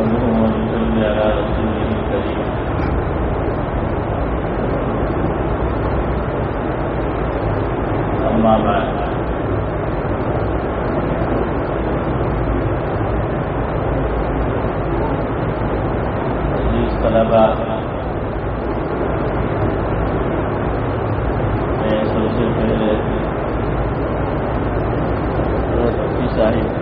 ونصلي على رسوله الكريم. أما بعد، عزیز طلباء، میں سب سے پہلے مفتی صاحب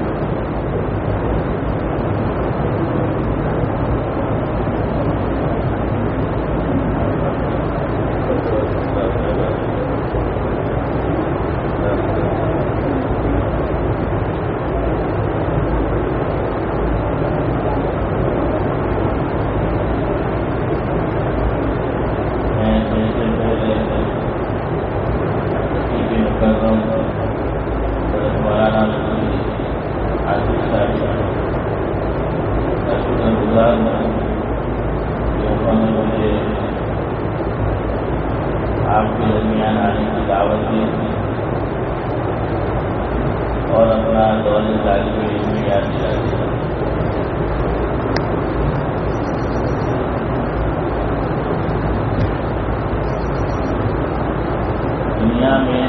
آپ کے درمیان آنے کی دعوت دی اور اپنا دور طالب علم یاد دلا دیا. دنیا میں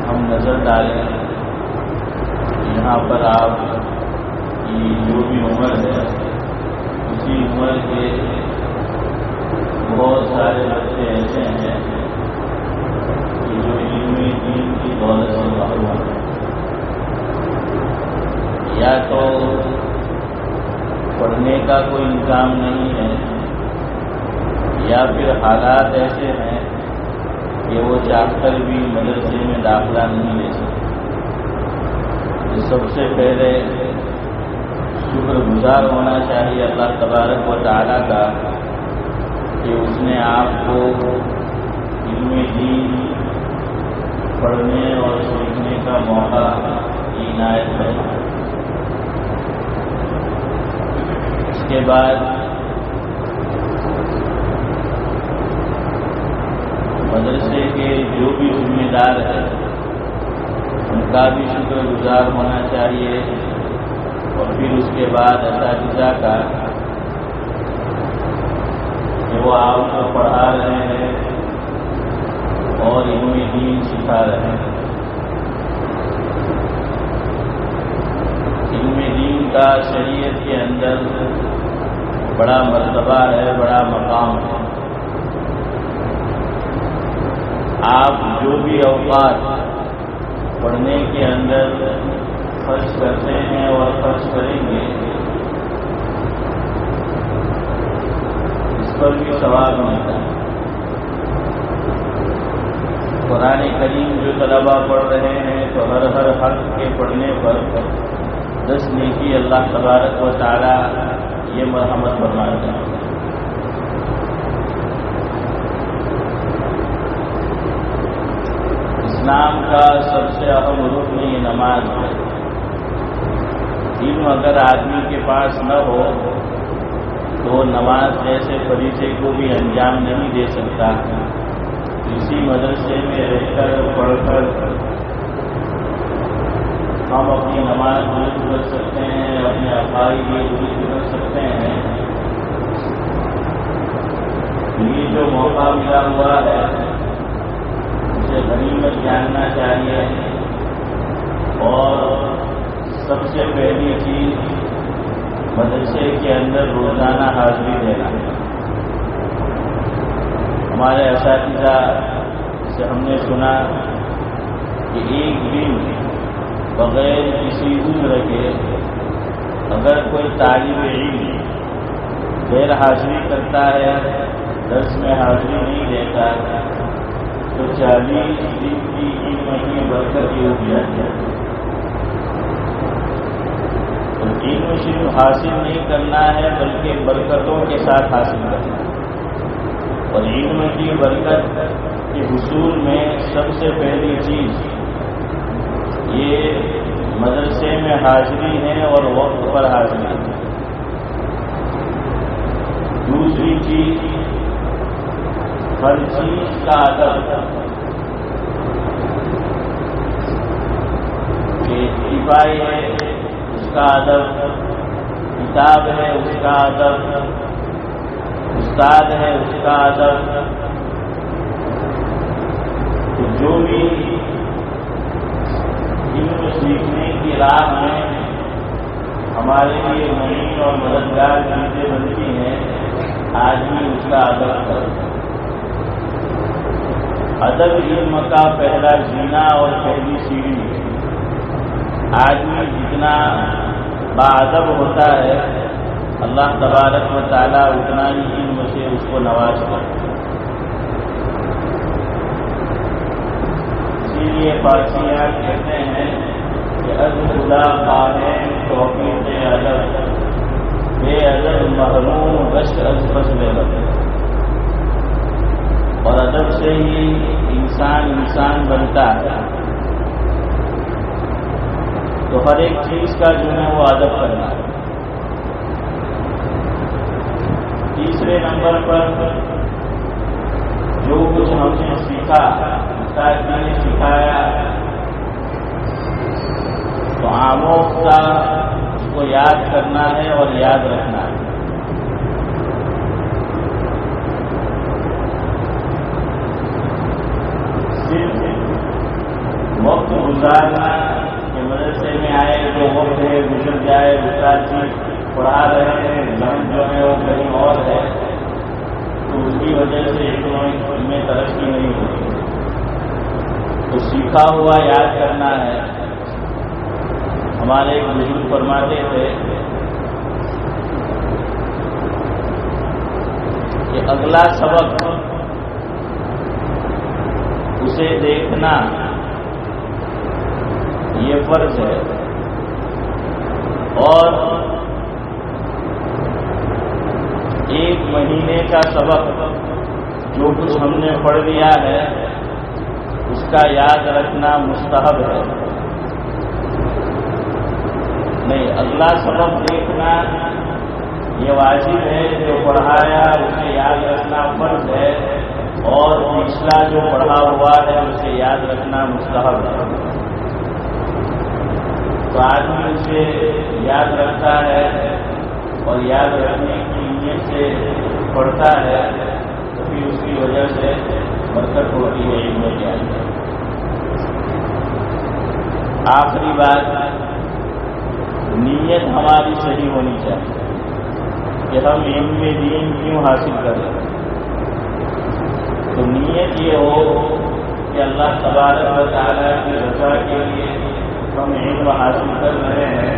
ہم نظر ڈالیں، یہاں پر آپ کی جو بھی عمر ہے اسی عمر کے بہت سارے بچے ایسے ہیں کہ جو علم دین کی دولت سے محروم ہیں، یا تو پڑھنے کا کوئی انتظام نہیں ہے، یا پھر حالات ایسے ہیں کہ وہ چاہ کر بھی مدرسے میں داخلہ نہیں لے سکتے. سب سے پہلے شکر گزار ہونا چاہیے اللہ تبارک و تعالیٰ کا کہ اس نے آپ کو علم دین پڑھنے اور سیکھنے کا موقع عنایت ہے. اس کے بعد مدرسے کے جو بھی ذمہ دار ہیں ان کا بھی شکر گزار ہونا چاہیے، اور پھر اس کے بعد اساتذہ کا کہ وہ آپ کو پڑھا رہے ہیں اور علم دین سکھا رہے ہیں. علم دین کا شریعت کے اندر بڑا مرتبہ ہے، بڑا مقام ہے. آپ جو بھی اوقات پڑھنے کے اندر خرچ کرتے ہیں اور خرچ کریں گے اس پر بھی ثواب ملتا ہے. قرآن کریم جو طلباء پڑھ رہے ہیں تو ہر حرف کے پڑھنے پر 10 نیکی اللہ تبارک و تعالی یہ مرحمت فرماتے ہیں. اسلام کا سب سے اہم رکن یہ نماز ہے. علم اگر آدمی کے پاس نہ ہو تو نماز جیسے فریضے کو بھی انجام نہیں دے سکتا. اسی مدرسے میں رہ کر پڑھ کر ہم اپنی نماز درست کر سکتے ہیں، اپنے عقائد درست کر سکتے ہیں. یہ جو موقع ملا ہوا ہے اسے غنیمت جاننا چاہیے، اور سب سے پہلی چیز مدرسے کے اندر روزانہ حاضری دینا. ہمارے اساتذہ سے ہم نے سنا کہ ایک دن بغیر کسی عذر کے اگر کوئی طالب علم غیر حاضری کرتا ہے، درس میں حاضری نہیں دیتا تو 40 دن کی علم کی برکت یہ ہو جاتی ہے. علم صرف حاصل نہیں کرنا ہے بلکہ برکتوں کے ساتھ حاصل کرنا ہے. اور علم کی برکت کے حصول میں سب سے پہلی چیز یہ مدرسے میں حاضری ہے اور وقت پر حاضری ہے. دوسری چیز ہر چیز کا ادب کہ اتفاقی ہے اس کا ادب، کتاب ہے اس کا ادب، استاد ہے اس کا ادب. تو جو بھی علم سیکھنے کی راہ میں ہمارے لیے معین اور مددگار چیزیں بنتی ہیں، آدمی اس کا ادب کرے. ادب علم کا پہلا زینہ اور پہلی سیڑھی ہے. آدمی جتنا باادب ہوتا ہے اللہ تبارک و تعالیٰ اتنا ہی علم سے اس کو نوازتا ہے. اسی لیے فارسیاں کہتے ہیں کہ از خدا خواہیں توفیق ادب، بے ادب محروم گشت از فضل ادب. اور ادب سے ہی انسان بنتا ہے. تو ہر ایک چیز کا جو ہے وہ ادب کرنا ہے. تیسرے نمبر پر جو کچھ ہم نے سیکھا، استاد نے سکھایا، تو آموختہ اس کو یاد کرنا ہے اور یاد رکھنا ہے. وقت گزارنا کہ مدرسے میں آئے جو وقت ہے گزر جائے، استاد جی پڑھا رہے ہیں، ذہن جو ہے وہ کہیں اور ہے، تو اس کی وجہ سے علم میں ترقی نہیں ہوتی. تو سیکھا ہوا یاد کرنا ہے. ہمارے ایک بزرگ فرماتے تھے کہ اگلا سبق اسے دیکھنا یہ فرض ہے، اور ایک مہینے کا سبق جو کچھ ہم نے پڑھ لیا ہے اس کا یاد رکھنا مستحب ہے. نہیں، اگلا سبق دیکھنا یہ واجب ہے. جو پڑھایا اسے یاد رکھنا فرض ہے، اور پچھلا جو پڑھا ہوا ہے اسے یاد رکھنا مستحب ہے. تو آدمی اسے یاد رکھتا ہے اور یاد رکھنے کی نیت سے پڑھتا ہے تو پھر اس کی وجہ سے برکت ہوتی ہے علم میں. آخری بات، نیت ہماری صحیح ہونی چاہیے کہ ہم علم دین کیوں حاصل کریں. تو نیت یہ ہو کہ اللہ تبارک و تعالیٰ کی رضا کے لیے ہم علم حاصل کر رہے ہیں.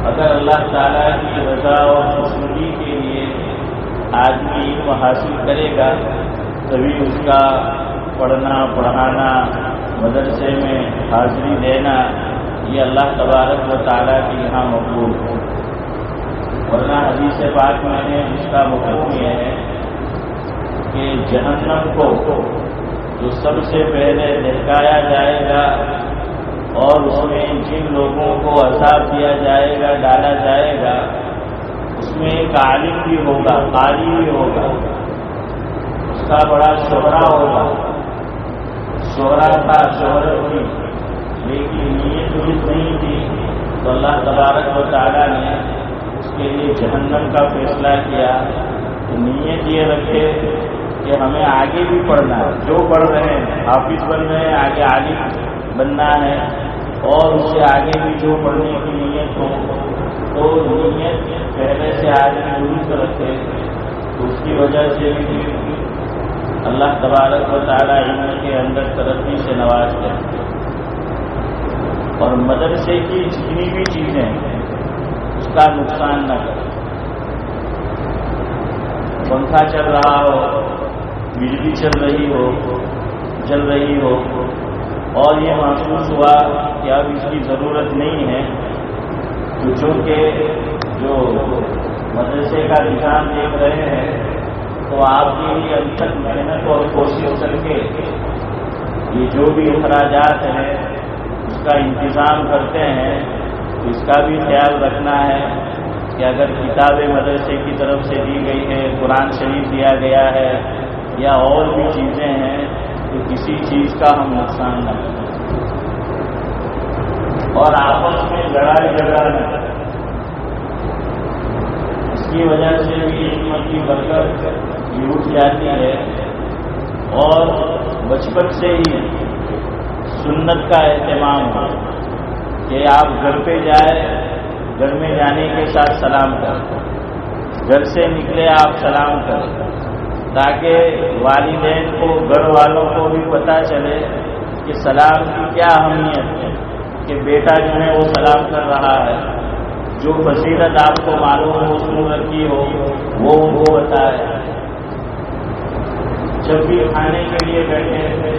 اگر اللہ تعالیٰ کی رضا اور خوشنودی کے لیے آدمی علم حاصل کرے گا تبھی اس کا پڑھنا پڑھانا، مدرسے میں حاضری دینا یہ اللہ تبارک و تعالیٰ کے یہاں مقبول ہو. ورنہ حدیث پاک میں نے اس کا مفہوم یہ ہے کہ جہنم کو جو سب سے پہلے دہکایا جائے گا اور اس میں جن لوگوں کو عذاب دیا جائے گا، ڈالا جائے گا، اس میں ایک عالم بھی ہوگا، قاری بھی ہوگا، اس کا بڑا شہرا ہوگا. شہرا تھا، شہرت تھی، لیکن نیت درست نہیں تھی. تو اللہ تبارک و تعالیٰ نے اس کے لیے جہنم کا فیصلہ کیا. تو نیت یہ رکھے کہ ہمیں آگے بھی پڑھنا ہے، جو پڑھ رہے ہیں حافظ بن رہے ہیں، آگے عالم بننا ہے، اور اس سے آگے بھی جو پڑھنے کی نیت ہو. تو نیت پہلے سے آدمی درست رکھے تو اس کی وجہ سے بھی اللہ تبارک و تعالیٰ علم کے اندر ترقی سے نوازتے ہیں. اور مدرسے کی جتنی بھی چیزیں اس کا نقصان نہ کرے. پنکھا چل رہا ہو، بجلی چل رہی ہو اور یہ محسوس ہوا کہ اب اس کی ضرورت نہیں ہے، تو جو مدرسے کا نظام دیکھ رہے ہیں تو آپ کے لیے ابھی تک محنت اور کوشش کر کے یہ جو بھی اخراجات ہیں اس کا انتظام کرتے ہیں. تو اس کا بھی خیال رکھنا ہے کہ اگر کتابیں مدرسے کی طرف سے دی گئی ہے، قرآن شریف دیا گیا ہے یا اور بھی چیزیں ہیں، تو کسی چیز کا ہم نقصان نہ کریں. اور آپس میں لڑائی جھگڑا نہیں. اس کی وجہ سے بھی علم کی برکت یہ اٹھ جاتی ہے. اور بچپن سے ہی سنت کا اہتمام ہو کہ آپ گھر پہ جائیں، گھر میں جانے کے ساتھ سلام کریں، گھر سے نکلے آپ سلام کریں، تاکہ والدین کو، گھر والوں کو بھی پتہ چلے کہ سلام کی کیا اہمیت ہے، کہ بیٹا جو ہے وہ سلام کر رہا ہے. جو فضیلت آپ کو معلوم ہو، سن رکھی ہو، وہ بتائے. جب بھی کھانے کے لیے بیٹھے،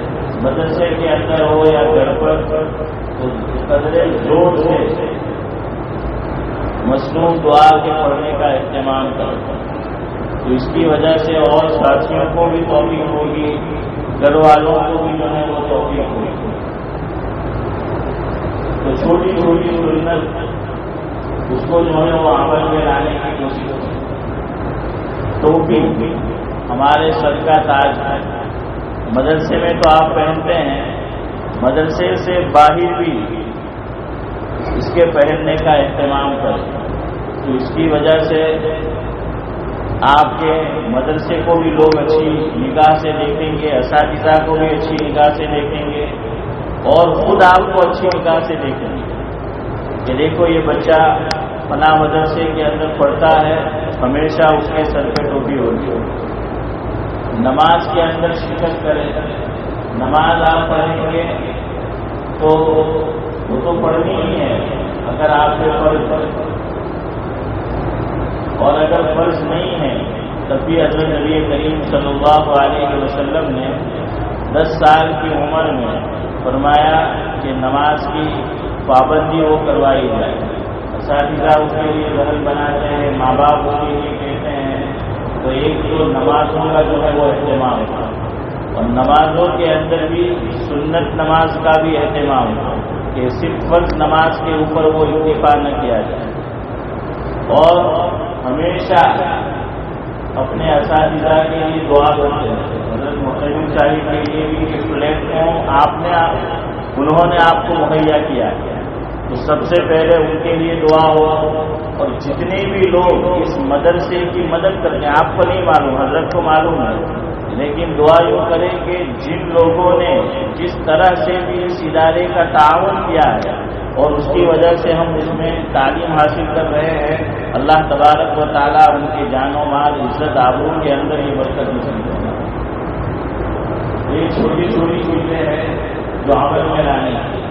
مدرسے کے اندر ہو یا گھر پر، تو قدرے زور سے مصنون دعا کے پڑھنے کا اہتمام کرو. تو اس کی وجہ سے اور ساتھیوں کو بھی توفیق ہوگی، گھر والوں کو بھی جو ہے وہ توفیق ہوگی. تو چھوٹی چھوٹی سنت اس کو جو ہے وہ عمل میں لانے کی کوشش کریں. ٹوپی ہمارے سر کا تاج ہے. مدرسے میں تو آپ پہنتے ہیں، مدرسے سے باہر بھی اس کے پہننے کا اہتمام کریں. تو اس کی وجہ سے آپ کے مدرسے کو بھی لوگ اچھی نگاہ سے دیکھیں گے، اساتذہ کو بھی اچھی نگاہ سے دیکھیں گے، اور خود آپ کو اچھی نگاہ سے دیکھیں گے کہ دیکھو یہ بچہ فلاں مدرسے کے اندر پڑھتا ہے، ہمیشہ اس کے سر پہ ٹوپی ہوتی ہے. نماز کے اندر شرکت کرے. نماز آپ پڑھیں گے تو وہ تو پڑھنی ہی ہے اگر آپ کے فرض، اور اگر فرض نہیں ہے تب بھی حضرت نبی کریم صلی اللہ علیہ وسلم نے 10 سال کی عمر میں فرمایا کہ نماز کی پابندی وہ کروائی جائے. اساتذہ اس کے لیے ذہن بناتے ہیں، ماں باپ اس کے لیے کہتے ہیں. تو ایک تو نمازوں کا جو ہے وہ اہتمام ہوتا، اور نمازوں کے اندر بھی سنت نماز کا بھی اہتمام ہوتا کہ صرف فرض نماز کے اوپر وہ اکتفا نہ کیا جائے. اور ہمیشہ اپنے اساتذہ کے لیے دعا کرتے ہیں. حضرت محترم صاحب کے لیے بھی ایک پلیٹ فارم انہوں نے آپ کو مہیا کیا ہے، تو سب سے پہلے ان کے لیے دعا ہو. اور جتنے بھی لوگ اس مدرسے کی مدد کرتے ہیں، آپ کو نہیں معلوم، حضرت کو معلوم ہے، لیکن دعا یوں کریں کہ جن لوگوں نے جس طرح سے بھی اس ادارے کا تعاون کیا ہے اور اس کی وجہ سے ہم اس میں تعلیم حاصل کر رہے ہیں، اللہ تبارک و تعالیٰ ان کے جان و مال، عزت آبرو کے اندر یہ برکت نصیب کرنا. یہ چھوٹی چھوٹی چیزیں ہیں جو عمل میں لانے کی،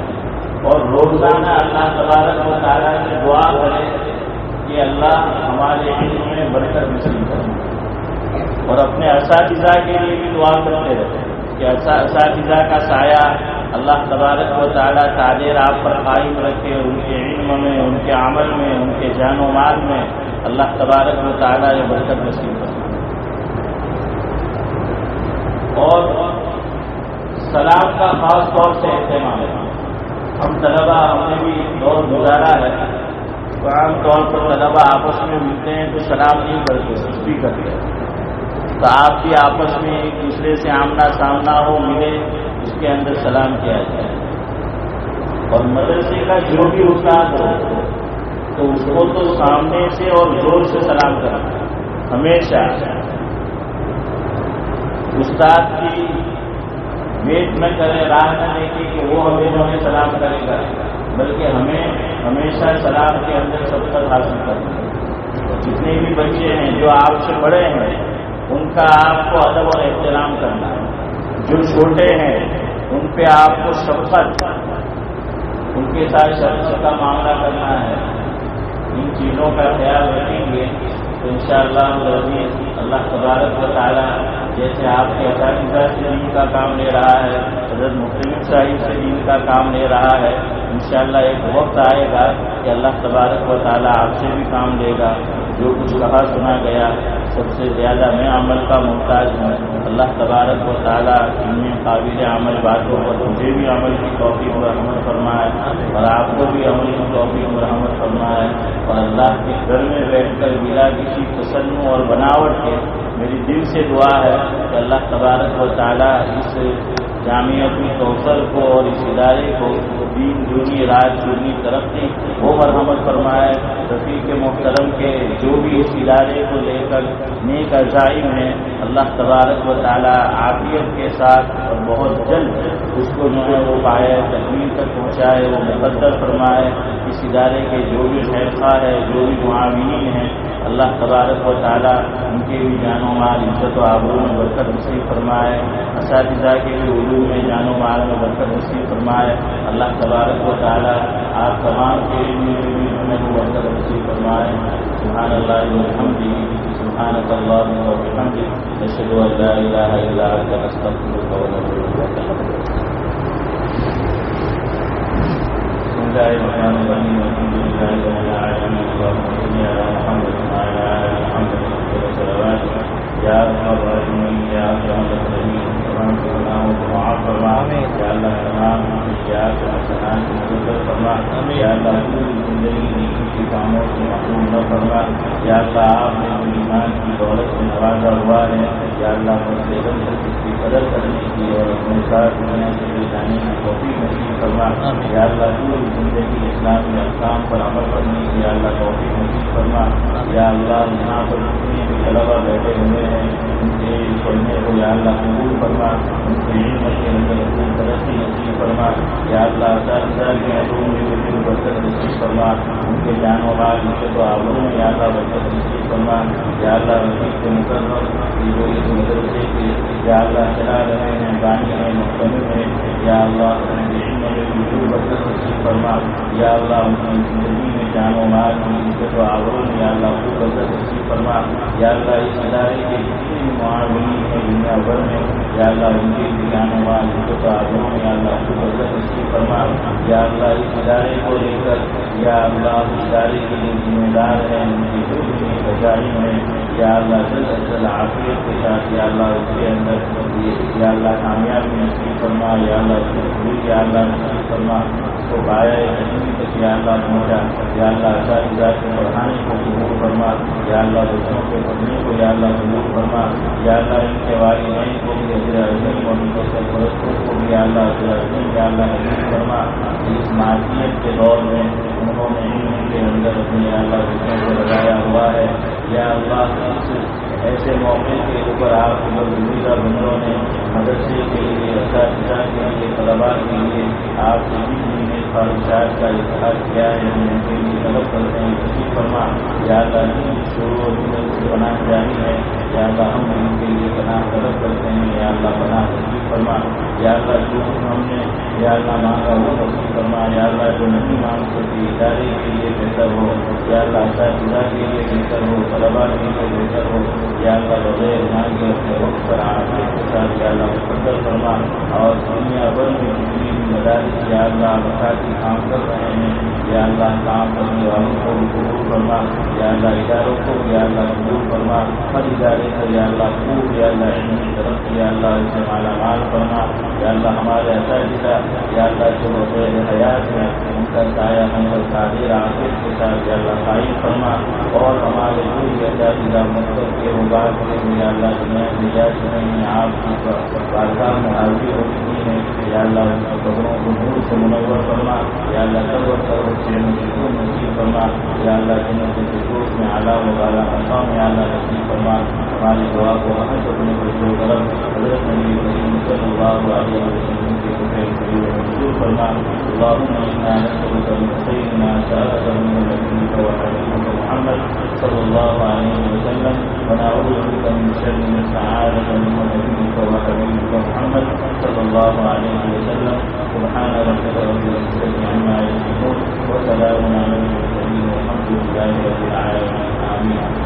اور روزانہ اللہ تبارک و تعالیٰ سے دعا کرے کہ اللہ ہمارے علم میں برکت نصیب کرے. اور اپنے اساتذہ کے لیے بھی دعا کرتے رہتے کہ اساتذہ کا سایہ اللہ تبارک و تعالیٰ تعدیر آپ پر قائم رکھے، ان کے علم میں، ان کے عمل میں، ان کے جان و مال میں اللہ تبارک و تعالیٰ یہ برکت نصیب کرے. اور سلام کا خاص طور سے اہتمام ہے. ہم طلبا، ہم نے بھی دور گزارا ہے، تو عام طور پر طلبا آپس میں ملتے ہیں تو سلام نہیں کرتے، سستی کرتے ہیں. تو آپ بھی آپس میں ایک دوسرے سے آمنا سامنا ہو، ملے، اس کے اندر سلام کیا جائے. اور مدرسے کا جو بھی استاد ہو تو اس کو تو سامنے سے اور زور سے سلام کرنا. ہمیشہ استاد کی ویٹ نہ کرے، راہ نہ دیکھے کہ وہ ہمیں جو ہے سلام کرے گا، بلکہ ہمیں ہمیشہ سلام کے اندر سبقت حاصل کرنا. جتنے بھی بچے ہیں جو آپ سے بڑے ہیں ان کا آپ کو ادب اور احترام کرنا ہے. جو چھوٹے ہیں ان پہ آپ کو شفقت، ان کے ساتھ شفقت کا معاملہ کرنا ہے. ان چیزوں کا خیال رکھیں گے تو انشاءاللہ اللہ تبارک و تعالیٰ جیسے آپ کے اساتذہ سے دین کا کام لے رہا ہے، حضرت محترم صاحب سے دین کا کام لے رہا ہے، انشاءاللہ ایک وقت آئے گا کہ اللہ تبارک و تعالیٰ آپ سے بھی کام لے گا. جو کچھ کہا سنا گیا سب سے زیادہ میں عمل کا محتاج ہوں. اللہ تبارک و تعالیٰ ان میں قابل عمل باتوں پر مجھے بھی عمل کی توفیق و رحمت فرمائے، اور آپ کو بھی عمل کی توفیق و رحمت فرمائے. اور اللہ کے گھر میں بیٹھ کر بلا کسی تصنع اور بناوٹ کے میری دل سے دعا ہے کہ اللہ تبارک و تعالیٰ اس جامعۃ الکوثر کو اور اس ادارے کو دین دنیا رات دنیا ترقی وہ پر عمل فرمائے. رفیق محترم کے جو بھی اس ادارے کو لے کر نیک عزائم ہیں اللہ تبارک و تعالیٰ عافیت کے ساتھ اور بہت جلد اس کو جو ہے وہ پائے تکمیل تک پہنچائے، وہ مقدر فرمائے. اس ادارے کے جو بھی خیرخواہ ہے، جو بھی معاونین ہیں، اللہ تبارک و تعالیٰ ان کے بھی جان و مال عزت و آبرو میں برکت نصیب فرمائے. اساتذہ کے بھی علوم میں جان و مال میں برکت نصیب فرمائے. اللہ تبارک و تعالیٰ آپ تمام کے علم میں بھی ہمیں وہ برکت نصیب فرمائے. سبحان اللہ والحمدہ سبحانک اللہم وبحمدک نشہد ان لا الہ الا انت نستغفرک ونتوب الیک. بسم اللہ الرحمن الرحیم الحمد للہ رب العالمین اللہم صل علی محمد وعلی آل محمد وصلوات یا ارحم الراحمین یا ارحم الراحمین. تمام گناہوں کو معاف فرما یا اللہ، تمام خطیات و حسنات کو مقبول فرما یا اللہ. پوری زندگی نیکی کے کاموں سے محروم نہ فرما یا اللہ. آپ نے جو ایمان کی دولت سے نوازا ہوا ہے یا اللہ، مسلم سے اس کی قدر کرنے کی اور اپنے ساتھ دنیا سے لے جانے کی توفیق نصیب فرما یا اللہ. پوری زندگی اسلام کے احکام پر عمل کرنے کی یا اللہ توفیق نصیب فرما یا اللہ. یہاں پر جتنے بھی طلبا بیٹھے ہوئے ہیں ان کے پڑھنے کو یا اللہ قبول فرما، ان کے علم کے اندر اپنی ترقی نصیب فرما یا اللہ. اساتذہ کے علوم میں بھی برکت نصیب فرما، ان کے جان و مال عزت و آبرو میں یا اللہ برکت نصیب فرما یا اللہ. رفیق کے مقرر جو اس مدرسے کے یا اللہ چلا رہے ہیں، بانی ہیں، محتمل ہیں یا اللہ. علم میں بھی برکت نصیب فرما یا اللہ. ان کی زندگی میں جان و مال کی عزت و آبرو میں یا اللہ خوب برکت نصیب فرما یا اللہ. اس ادارے کے جتنے بھی معاونین ہیں دنیا بھر میں یا اللہ، ان کے بھی جان و مال عزت و آبرو میں یا اللہ خوب برکت نصیب فرما یا اللہ. اس ادارے کو لے کر یا اللہ اس ادارے کے لیے ذمہ دار ہیں، ان کی جو بھی بجائی ہیں یا اللہ جلد از جلد عافیت کے ساتھ یا اللہ اس کے اندر یا اللہ کامیابی نصیب فرما یا اللہ. یا اللہ نصیب فرما اس کو بایا زمین تک یا اللہ پہنچا یا اللہ. اساتذہ کے پڑھانے کو قبول فرما یا اللہ. بچوں کے پڑھنے کو یا اللہ قبول فرما یا اللہ. ان کے والدین کو بھی اجر عظیم اور ان کے سرپرستوں کو بھی یا اللہ اجر عظیم یا اللہ نصیب فرما. اس معافیت کے دور میں انہوں نے علم کے اندر اپنے یا اللہ بچوں کو لگایا ہوا ہے یا اللہ. ایسے موقع کے اوپر آپ کے برگزیدہ بندوں نے مدرسے کے لیے، اساتذہ کے لیے، طلباء کے لیے آپ کے بھی خواہشات کا اظہار کیا ہے. ان کے لیے طلب کرتے ہیں نصیب فرما یا اللہ. شروع سے پناہ جاری ہے یا اللہ. ہم ان کے لیے پناہ طلب کرتے ہیں یا اللہ. پناہ نصیب فرما یا اللہ. جو ہم نے یا اللہ مانگا وہ نصیب فرما یا اللہ. جو نہیں مانگ سکتی ادارے کے لیے بہتر ہو یا اللہ، اساتذہ کے لیے بہتر ہو، طلباء کے لیے بہتر ہو یا اللہ. بغیر مانگے اپنے وقت پر عافیت کے ساتھ یا اللہ مقدر فرما اور دنیا بھر میں جتنی بھی مدارس یا اللہ مساجد کام کر رہے ہیں یا اللہ کام کرنے والوں کو بھی قبول فرما یا اللہ. اداروں کو یا اللہ قبول فرما. ہر ادارے کو یا اللہ خوب یا اللہ علمی طرف یا اللہ اس سے مالا مال فرما یا اللہ. ہمارے اساتذہ یا اللہ جو بغیر حیات ہیں ان کا سایہ ہم پر قادر عافیت کے ساتھ یا اللہ قائم فرما اور ہمارے جو بھی اساتذہ مقصد کے بعد یا اللہ دنیا نجات نہیں آپ کی بارگاہ میں حاضر ہو چکی ہیں یا اللہ. ان کی قبروں کو نور سے منور فرما یا اللہ. قبر قبر سے سکون نصیب فرما یا اللہ. جنت کے فردوس میں اعلیٰ و بالا مقام یا اللہ نصیب فرما. ہماری دعا کو ہم اپنے بچوں کرم حضرت نبی کریم صلی اللہ علیہ وسلم کے قبول منظور فرما. اللهم انا نسألك من خير ما سألك من نبيك وحبيبك محمد صلى الله عليه وسلم ونعوذ بك من شر ما استعاذك منه نبيك وحبيبك محمد صلى الله عليه وسلم. سبحان ربك رب العزة عما يصفون وسلام على المرسلين والحمد لله رب العالمين. آمين.